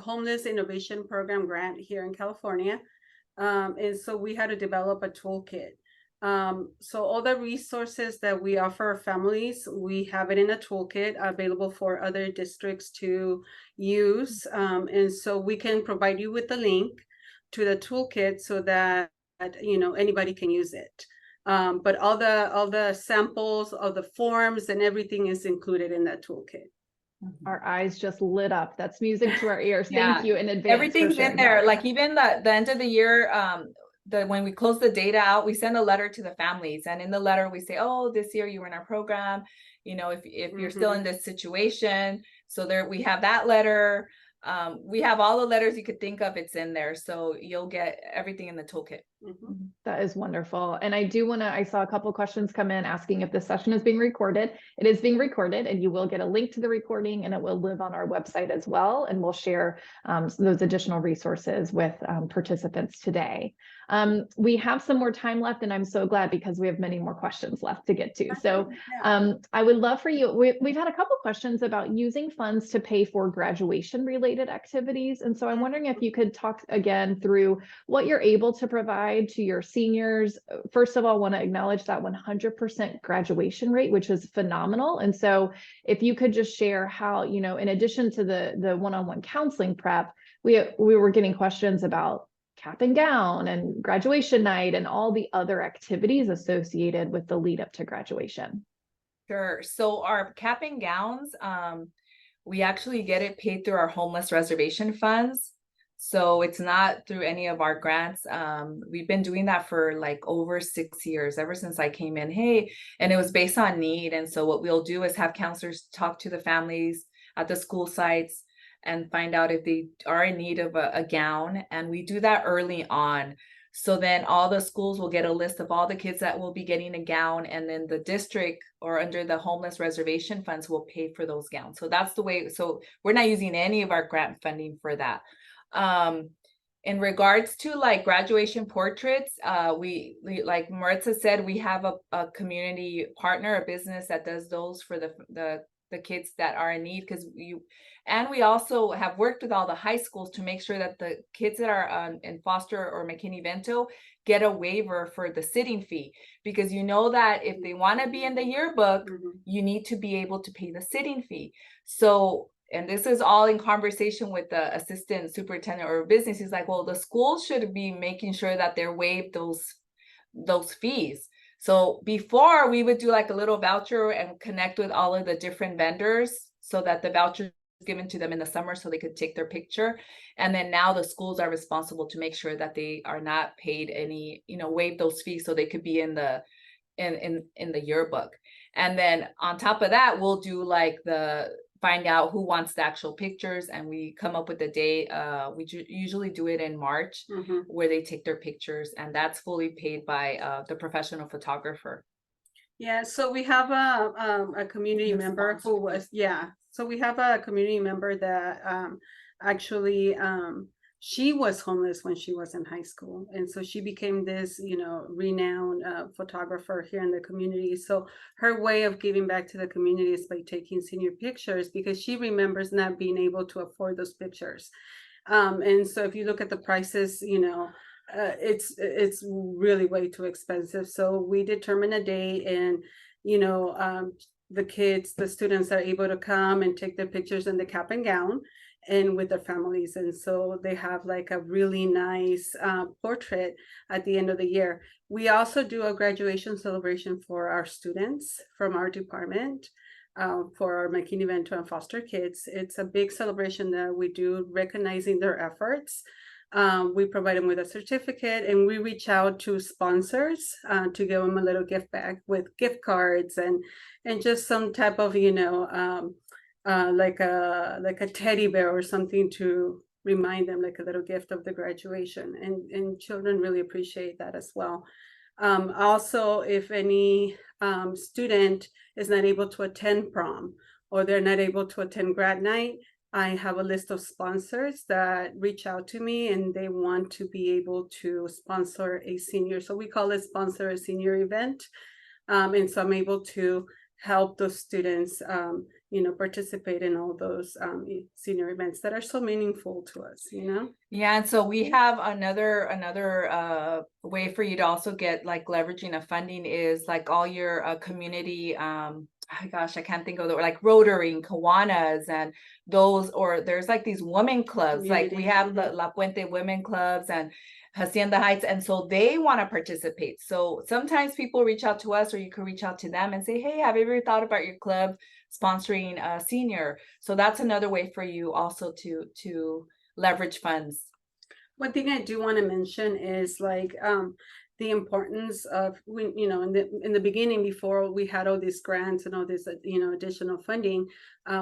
[SPEAKER 4] Homeless Innovation Program grant here in California. And so we had to develop a toolkit. So all the resources that we offer families, we have it in a toolkit available for other districts to use. And so we can provide you with the link to the toolkit so that, anybody can use it. But all the samples of the forms and everything is included in that toolkit.
[SPEAKER 1] Our eyes just lit up. That's music to our ears.
[SPEAKER 3] Yeah.
[SPEAKER 1] Thank you in advance.
[SPEAKER 3] Everything's in there. Like even the end of the year, when we close the data out, we send a letter to the families, and in the letter we say, oh, this year you were in our program, if you're still in this situation. So there we have that letter. We have all the letters you could think of, it's in there. So you'll get everything in the toolkit.
[SPEAKER 1] That is wonderful. And I saw a couple of questions come in asking if this session is being recorded. It is being recorded, and you will get a link to the recording, and it will live on our website as well. And we'll share those additional resources with participants today. We have some more time left, and I'm so glad because we have many more questions left to get to. So I would love for you, we've had a couple questions about using funds to pay for graduation related activities. And so I'm wondering if you could talk again through what you're able to provide to your seniors. First of all, I want to acknowledge that 100% graduation rate, which is phenomenal. And so if you could just share how, in addition to the one-on-one counseling prep, we were getting questions about cap and gown and graduation night and all the other activities associated with the lead up to graduation.
[SPEAKER 3] Sure. So our cap and gowns, we actually get it paid through our homeless reservation funds. So it's not through any of our grants. We've been doing that for like over 6 years, ever since I came in. And it was based on need. And so what we'll do is have counselors talk to the families at the school sites and find out if they are in need of a gown. And we do that early on. So then all the schools will get a list of all the kids that will be getting a gown. And then the district or under the homeless reservation funds will pay for those gowns. So that's the way. So we're not using any of our grant funding for that. In regards to like graduation portraits, we like Maritza said, we have a community partner, a business that does those for the kids that are in need, and we also have worked with all the high schools to make sure that the kids that are in Foster or McKinney-Vento get a waiver for the sitting fee, because that if they want to be in the yearbook, you need to be able to pay the sitting fee. So, and this is all in conversation with the assistant superintendent or business. He's like, well, the school should be making sure that they're waived those those fees. So before we would do like a little voucher and connect with all of the different vendors so that the voucher is given to them in the summer so they could take their picture. And then now the schools are responsible to make sure that they are not paid any, waive those fees so they could be in the yearbook. And then on top of that, we'll do like find out who wants the actual pictures, and we come up with a day. We usually do it in March, where they take their pictures, and that's fully paid by the professional photographer.
[SPEAKER 4] Yeah, so we have a community member who was, so we have a community member that actually she was homeless when she was in high school. And so she became this, renowned photographer here in the community. So her way of giving back to the community is by taking senior pictures, because she remembers not being able to afford those pictures. And so if you look at the prices, it's really way too expensive. So we determine a day, and, the students are able to come and take their pictures in the cap and gown and with their families. And so they have like a really nice portrait at the end of the year. We also do a graduation celebration for our students from our department for our McKinney-Vento and foster kids. It's a big celebration that we do, recognizing their efforts. We provide them with a certificate, and we reach out to sponsors to give them a little gift bag with gift cards and just some type of, like a teddy bear or something to remind them, like a little gift of the graduation. And children really appreciate that as well. Also, if any student is not able to attend prom, or they're not able to attend grad night, I have a list of sponsors that reach out to me, and they want to be able to sponsor a senior. So we call it sponsor a senior event. And so I'm able to help those students, participate in all those senior events that are so meaningful to us,
[SPEAKER 3] Yeah, and so we have another way for you to also get like leveraging of funding is like all your community. Oh gosh, I can't think of the word, like Rotary and Kiwanis and those, or there's like these women clubs, like we have the La Puente Women Clubs and Hacienda Heights, and so they want to participate. So sometimes people reach out to us, or you can reach out to them and say, hey, have you ever thought about your club sponsoring a senior? So that's another way for you also to leverage funds.
[SPEAKER 4] One thing I do want to mention is like the importance of, when, in the beginning, before we had all these grants and all this, additional funding,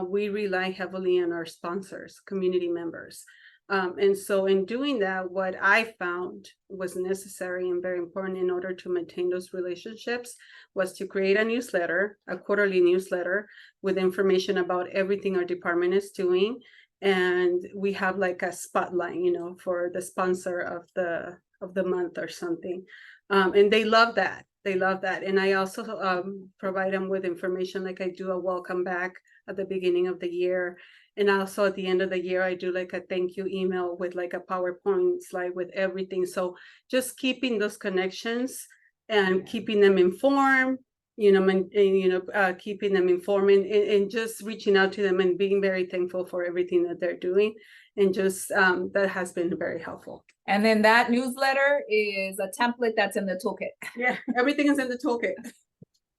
[SPEAKER 4] we rely heavily on our sponsors, community members. And so in doing that, what I found was necessary and very important in order to maintain those relationships was to create a newsletter, a quarterly newsletter with information about everything our department is doing. And we have like a spotlight, for the sponsor of the month or something. And they love that. They love that. And I also provide them with information, like I do a welcome back at the beginning of the year. And also at the end of the year, I do like a thank you email with like a PowerPoint slide with everything. So just keeping those connections and keeping them informed, keeping them informed and just reaching out to them and being very thankful for everything that they're doing. And just that has been very helpful.
[SPEAKER 3] And then that newsletter is a template that's in the toolkit.
[SPEAKER 4] Yeah, everything is in the toolkit.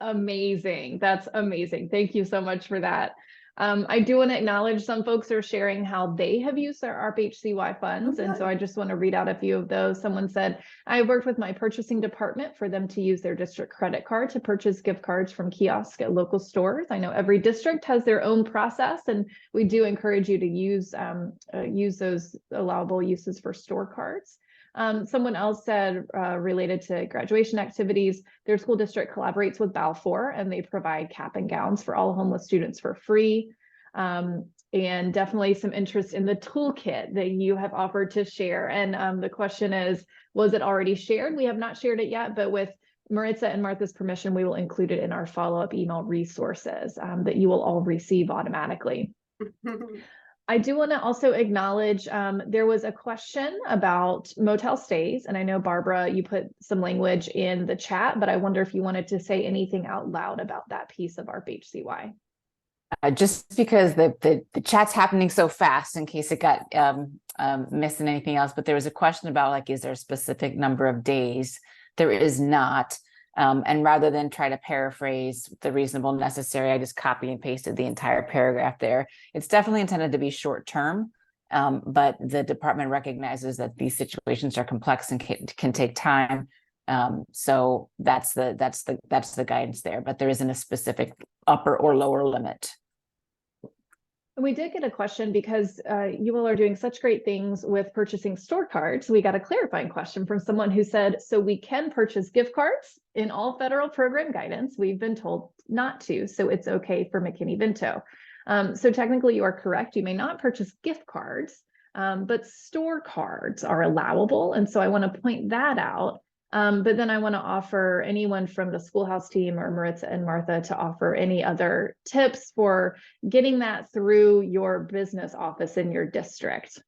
[SPEAKER 1] Amazing. That's amazing. Thank you so much for that. I do want to acknowledge some folks are sharing how they have used their ARP HCY funds. And so I just want to read out a few of those. Someone said, I worked with my purchasing department for them to use their district credit card to purchase gift cards from kiosks at local stores. I know every district has their own process, and we do encourage you to use those allowable uses for store cards. Someone else said, related to graduation activities, their school district collaborates with Balfour, and they provide cap and gowns for all homeless students for free. And definitely some interest in the toolkit that you have offered to share. And the question is, was it already shared? We have not shared it yet, but with Maritza and Martha's permission, we will include it in our follow-up email resources that you will all receive automatically. I do want to also acknowledge there was a question about motel stays, and I know, Barbara, you put some language in the chat, but I wonder if you wanted to say anything out loud about that piece of ARP HCY.
[SPEAKER 2] Just because the chat's happening so fast, in case it got missed in anything else, but there was a question about, like, is there a specific number of days there is not. And rather than try to paraphrase the reasonable necessary, I just copy and pasted the entire paragraph there. It's definitely intended to be short term, but the department recognizes that these situations are complex and can take time. So that's the guidance there, but there isn't a specific upper or lower limit.
[SPEAKER 1] We did get a question because you all are doing such great things with purchasing store cards. We got a clarifying question from someone who said, so we can purchase gift cards in all federal program guidance. We've been told not to, so it's okay for McKinney-Vento. So technically you are correct. You may not purchase gift cards, but store cards are allowable. And so I want to point that out. But then I want to offer anyone from the Schoolhouse team or Maritza and Martha to offer any other tips for getting that through your business office in your district.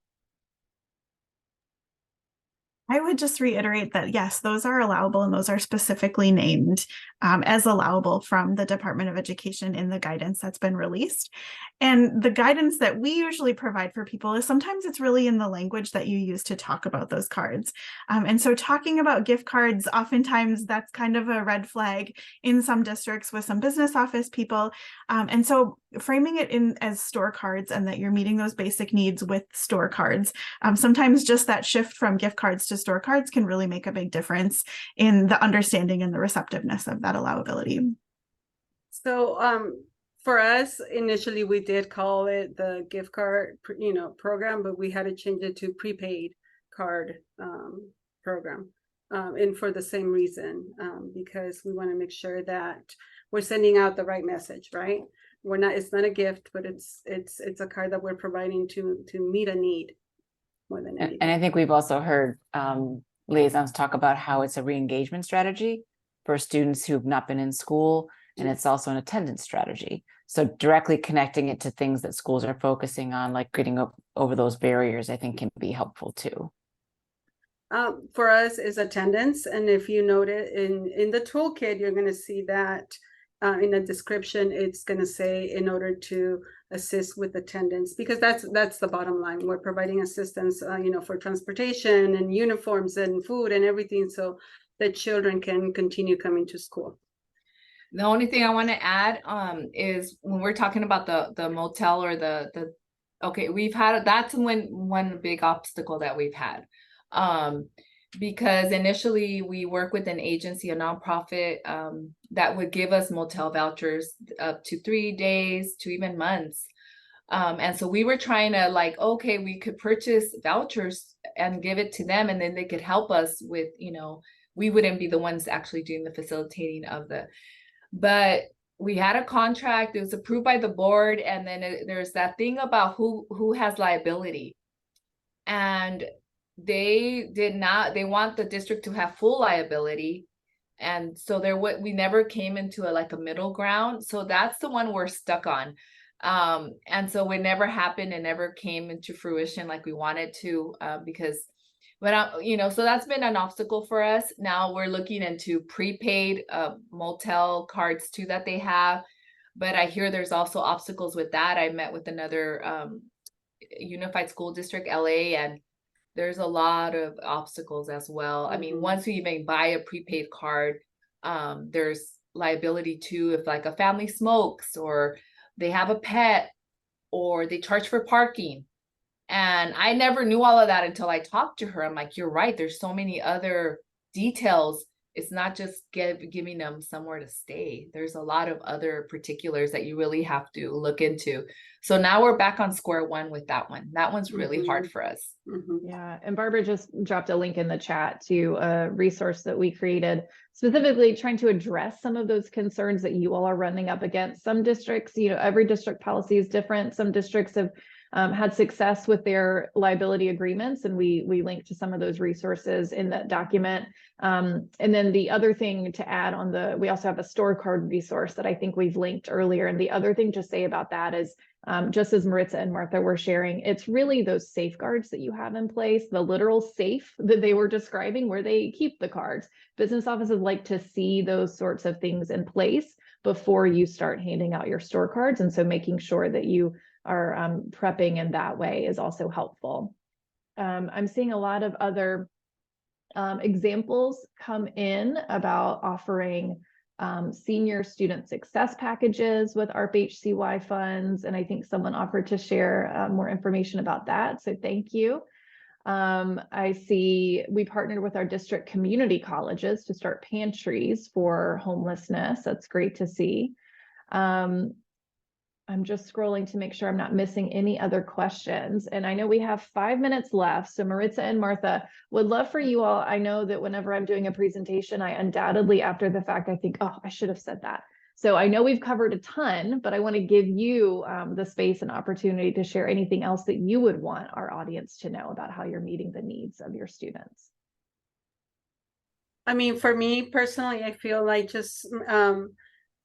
[SPEAKER 5] I would just reiterate that, yes, those are allowable and those are specifically named as allowable from the Department of Education in the guidance that's been released. And the guidance that we usually provide for people is sometimes it's really in the language that you use to talk about those cards. And so talking about gift cards, oftentimes that's kind of a red flag in some districts with some business office people. And so framing it in as store cards and that you're meeting those basic needs with store cards. Sometimes just that shift from gift cards to store cards can really make a big difference in the understanding and the receptiveness of that allowability.
[SPEAKER 4] So for us, initially we did call it the gift card, program, but we had to change it to prepaid card program. And for the same reason, because we want to make sure that we're sending out the right message, right? It's not a gift, but it's a card that we're providing to meet a need more than anything.
[SPEAKER 2] And I think we've also heard liaisons talk about how it's a re-engagement strategy for students who've not been in school, and it's also an attendance strategy. So directly connecting it to things that schools are focusing on, like getting over those barriers, I think can be helpful too.
[SPEAKER 4] For us is attendance. And if you note it in the toolkit, you're going to see that in the description, it's going to say in order to assist with attendance, because that's the bottom line. We're providing assistance, for transportation and uniforms and food and everything, so that children can continue coming to school.
[SPEAKER 3] The only thing I want to add is when we're talking about the motel or the okay, that's one big obstacle that we've had. Because initially we work with an agency, a nonprofit, that would give us motel vouchers up to 3 days to even months. And so we were trying to okay, we could purchase vouchers and give it to them, and then they could help us with, we wouldn't be the ones actually doing the facilitating of but we had a contract, it was approved by the board, and then there's that thing about who has liability. And they want the district to have full liability. And so we never came into a middle ground. So that's the one we're stuck on. And so it never happened and never came into fruition like we wanted to, so that's been an obstacle for us. Now we're looking into prepaid motel cards too that they have, but I hear there's also obstacles with that. I met with another unified school district, LA, and there's a lot of obstacles as well. I mean, once you even buy a prepaid card, there's liability too if a family smokes or they have a pet or they charge for parking. And I never knew all of that until I talked to her. I'm like, you're right. There's so many other details. It's not just giving them somewhere to stay. There's a lot of other particulars that you really have to look into. So now we're back on square one with that one. That one's really hard for us.
[SPEAKER 1] Yeah. And Barbara just dropped a link in the chat to a resource that we created, specifically trying to address some of those concerns that you all are running up against. Some districts, every district policy is different. Some districts have had success with their liability agreements, and we link to some of those resources in that document. And then the other thing to add we also have a store card resource that I think we've linked earlier. And the other thing to say about that is, just as Maritza and Martha were sharing, it's really those safeguards that you have in place, the literal safe that they were describing where they keep the cards. Business offices like to see those sorts of things in place before you start handing out your store cards. And so making sure that you are prepping in that way is also helpful. I'm seeing a lot of other Examples come in about offering senior student success packages with ARP HCY funds. And I think someone offered to share more information about that. So thank you. I see we partnered with our district community colleges to start pantries for homelessness. That's great to see. I'm just scrolling to make sure I'm not missing any other questions. And I know we have 5 minutes left. So Maritza and Martha, would love for you all. I know that whenever I'm doing a presentation, I undoubtedly after the fact, I think, oh, I should have said that. So I know we've covered a ton, but I want to give you the space and opportunity to share anything else that you would want our audience to know about how you're meeting the needs of your students.
[SPEAKER 4] I mean, for me personally, I feel like just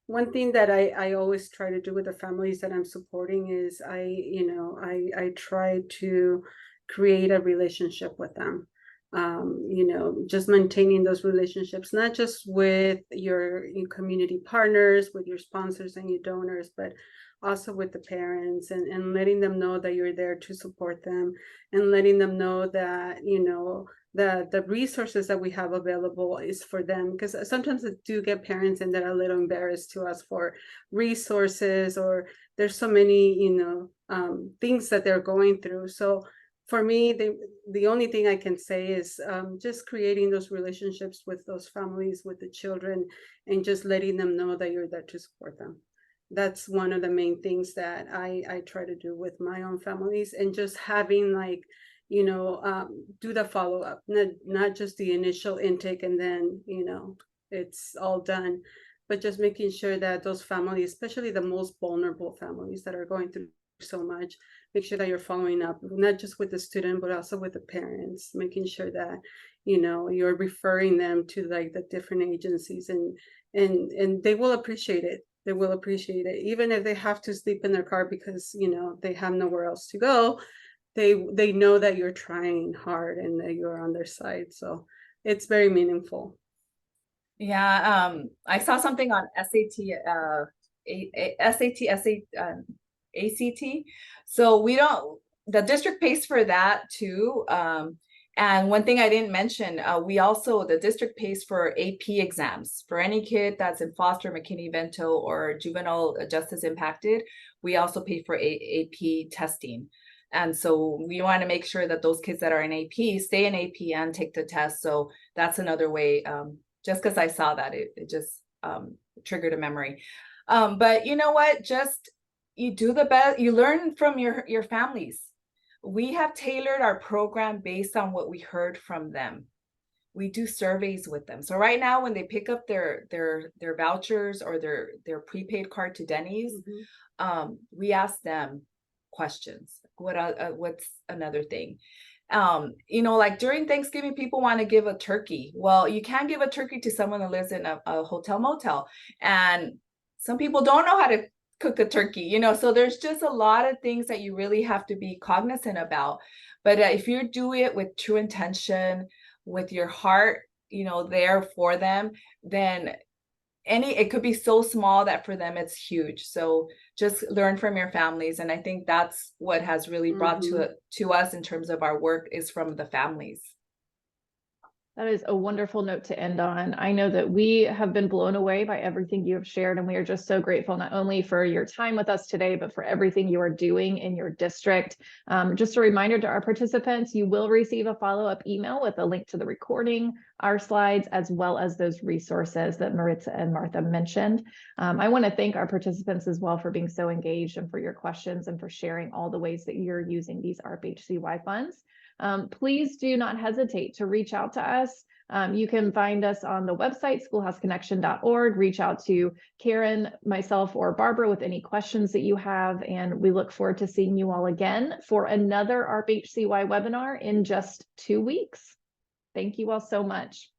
[SPEAKER 4] one thing that I always try to do with the families that I'm supporting is I try to create a relationship with them. Just maintaining those relationships, not just with your community partners, with your sponsors and your donors, but also with the parents, and letting them know that you're there to support them, and letting them know that, the resources that we have available is for them. Because sometimes I do get parents and that are a little embarrassed to ask for resources, or there's so many, things that they're going through. So for me, the only thing I can say is just creating those relationships with those families, with the children, and just letting them know that you're there to support them. That's one of the main things that I try to do with my own families, and just having do the follow-up, not just the initial intake and then, it's all done, but just making sure that those families, especially the most vulnerable families that are going through so much, make sure that you're following up, not just with the student, but also with the parents, making sure that, you're referring them to like the different agencies, and they will appreciate it. They will appreciate it, even if they have to sleep in their car because, they have nowhere else to go. They know that you're trying hard and that you're on their side. So it's very meaningful.
[SPEAKER 3] Yeah, I saw something on ACT. So the district pays for that too. And one thing I didn't mention, the district pays for AP exams for any kid that's in foster, McKinney-Vento, or juvenile justice impacted. We also pay for AP testing. And so we want to make sure that those kids that are in AP stay in AP and take the test. So that's another way, just because I saw that, it just triggered a memory. But you know what, just you do the best, you learn from your families. We have tailored our program based on what we heard from them. We do surveys with them. So right now, when they pick up their vouchers or their prepaid card to Denny's, we ask them questions. What's another thing? Like during Thanksgiving, people want to give a turkey. Well, you can't give a turkey to someone that lives in a hotel motel, and some people don't know how to cook a turkey, so there's just a lot of things that you really have to be cognizant about. But if you do it with true intention, with your heart, there for them, then it could be so small that for them it's huge. So just learn from your families. And I think that's what has really brought to us in terms of our work, is from the families.
[SPEAKER 1] That is a wonderful note to end on. I know that we have been blown away by everything you have shared, and we are just so grateful not only for your time with us today, but for everything you are doing in your district. Just a reminder to our participants, you will receive a follow-up email with a link to the recording, our slides, as well as those resources that Maritza and Martha mentioned. I want to thank our participants as well for being so engaged and for your questions and for sharing all the ways that you're using these ARP HCY funds. Please do not hesitate to reach out to us. You can find us on the website, schoolhouseconnection.org. Reach out to Karen, myself, or Barbara with any questions that you have. And we look forward to seeing you all again for another ARP HCY webinar in just 2 weeks. Thank you all so much.